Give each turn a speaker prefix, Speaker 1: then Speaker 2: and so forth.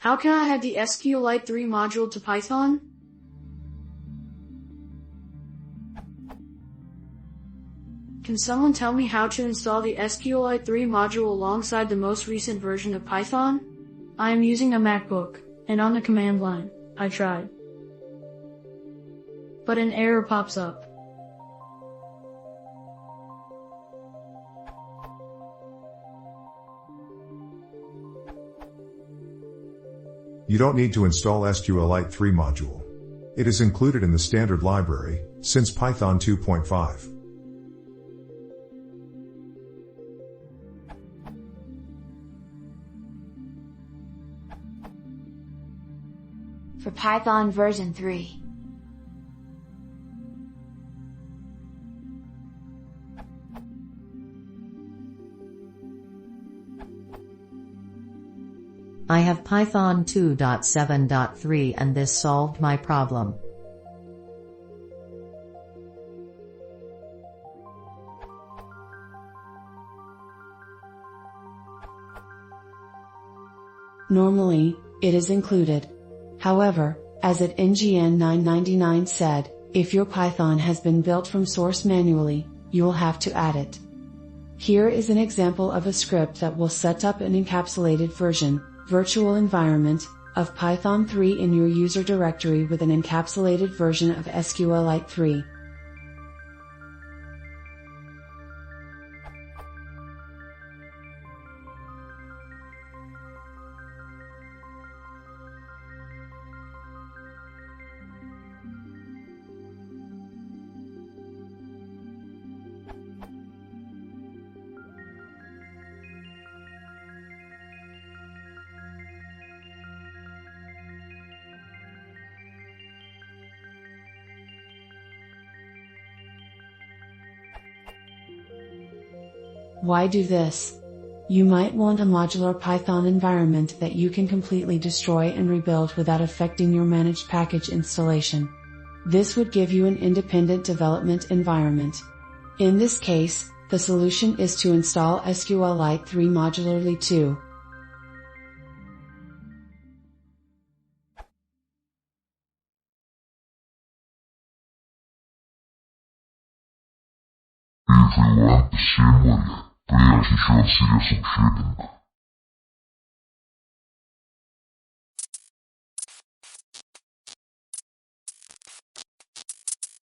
Speaker 1: How can I add the sqlite3 module to Python? Can someone tell me how to install the sqlite3 module alongside the most recent version of Python? I am using a MacBook, and on the command line, I tried. But an error pops up.
Speaker 2: You don't need to install sqlite3 module. It is included in the standard library, since Python 2.5.
Speaker 3: For Python version 3.
Speaker 4: I have Python 2.7.3 and this solved my problem.
Speaker 5: Normally, it is included. However, as at NGN 999 said, if your Python has been built from source manually, you will have to add it. Here is an example of a script that will set up an encapsulated version, virtual environment, of Python 3 in your user directory with an encapsulated version of sqlite3. Why do this? You might want a modular Python environment that you can completely destroy and rebuild without affecting your managed package installation. This would give you an independent development environment. In this case, the solution is to install sqlite3 modularly too.
Speaker 6: If you want the same way, please show some shipping.